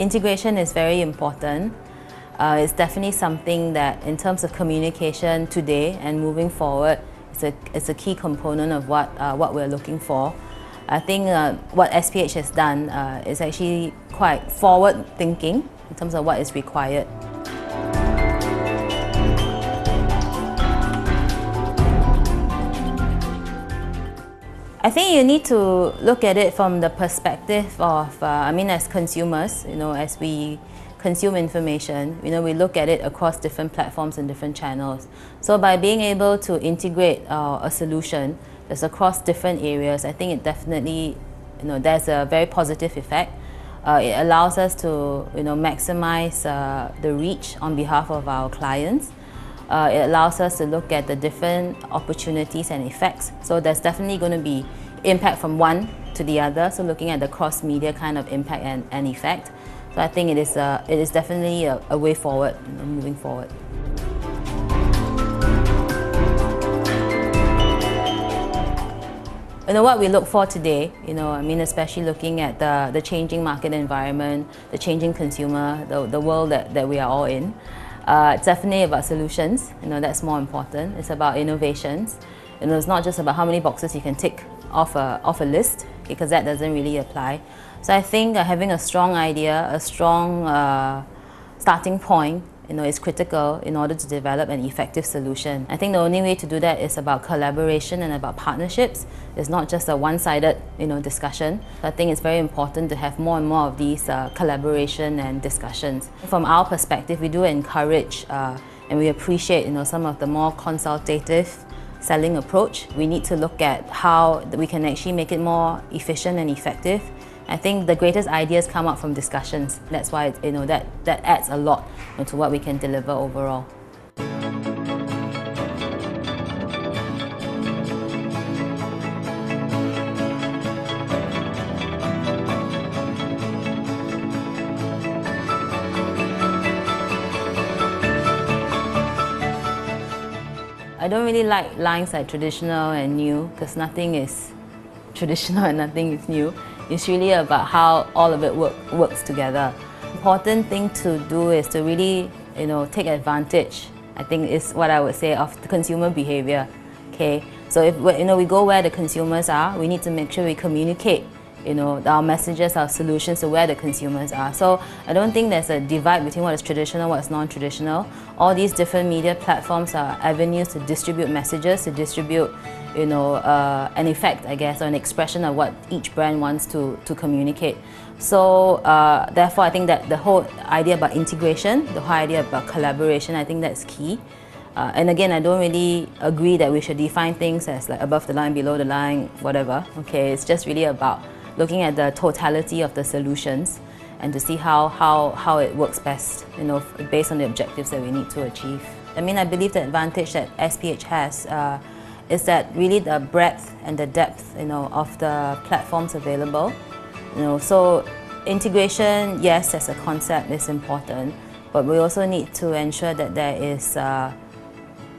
Integration is very important. It's definitely something that, in terms of communication today and moving forward, it's a key component of what we're looking for. I think what SPH has done is actually quite forward-thinking in terms of what is required. I think you need to look at it from the perspective of, as consumers, as we consume information, we look at it across different platforms and different channels. So by being able to integrate a solution that's across different areas, I think it definitely, there's a very positive effect. It allows us to, maximize the reach on behalf of our clients. It allows us to look at the different opportunities and effects. So there's definitely going to be impact from one to the other. So looking at the cross-media kind of impact and effect. So I think it is definitely a way forward, moving forward. What we look for today, especially looking at the changing market environment, the changing consumer, the world that we are all in. It's definitely about solutions, that's more important. It's about innovations. It's not just about how many boxes you can tick off a list, because that doesn't really apply. So I think having a strong idea, a strong starting point, is critical in order to develop an effective solution. I think the only way to do that is about collaboration and about partnerships. It's not just a one-sided, discussion. So I think it's very important to have more and more of these collaboration and discussions. From our perspective, we do encourage and we appreciate, some of the more consultative selling approach. We need to look at how we can actually make it more efficient and effective. I think the greatest ideas come up from discussions. That's why that adds a lot to what we can deliver overall. I don't really like lines like traditional and new, because nothing is traditional and nothing is new. It's really about how all of it works together. Important thing to do is to really, take advantage, I think is what I would say, of the consumer behavior. Okay, so if we go where the consumers are, we need to make sure we communicate, our messages, our solutions to where the consumers are. So I don't think there's a divide between what is traditional, what is non-traditional. All these different media platforms are avenues to distribute messages, to distribute an effect, I guess, or an expression of what each brand wants to communicate. So therefore, I think that the whole idea about integration, the whole idea about collaboration, I think that's key. And again, I don't really agree that we should define things as like above the line, below the line, whatever. Okay, it's just really about looking at the totality of the solutions and to see how it works best, based on the objectives that we need to achieve. I believe the advantage that SPH has is that really the breadth and the depth, of the platforms available. So integration, yes, as a concept is important, but we also need to ensure that there is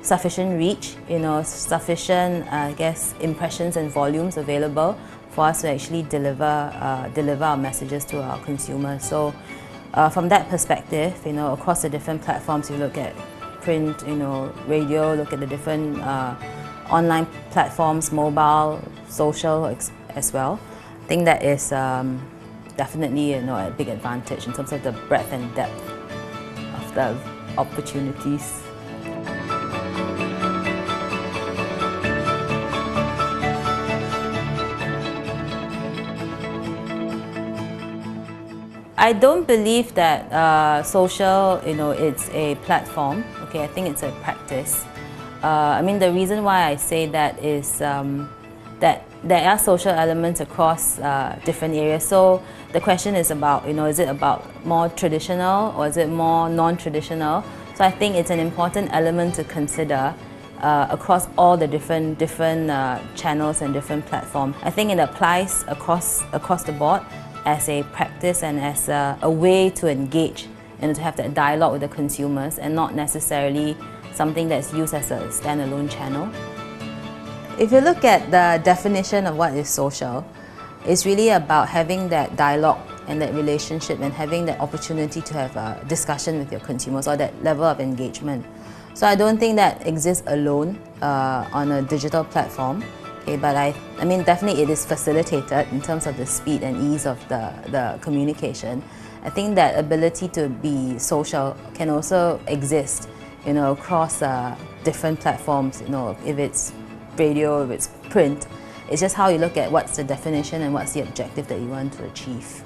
sufficient reach, sufficient, I guess, impressions and volumes available for us to actually deliver our messages to our consumers. So from that perspective, across the different platforms, you look at print, radio, look at the different online platforms, mobile, social as well. I think that is definitely a big advantage in terms of the breadth and depth of the opportunities. I don't believe that social, it's a platform. Okay, I think it's a practice. The reason why I say that is that there are social elements across different areas. So the question is about, is it about more traditional or is it more non-traditional? So I think it's an important element to consider across all the different channels and different platforms. I think it applies across the board as a practice and as a way to engage and to have that dialogue with the consumers, and not necessarily something that's used as a standalone channel. If you look at the definition of what is social, it's really about having that dialogue and that relationship and having that opportunity to have a discussion with your consumers or that level of engagement. So I don't think that exists alone on a digital platform. Okay, but I mean, definitely it is facilitated in terms of the speed and ease of the communication. I think that ability to be social can also exist, across different platforms, if it's radio, if it's print. It's just how you look at what's the definition and what's the objective that you want to achieve.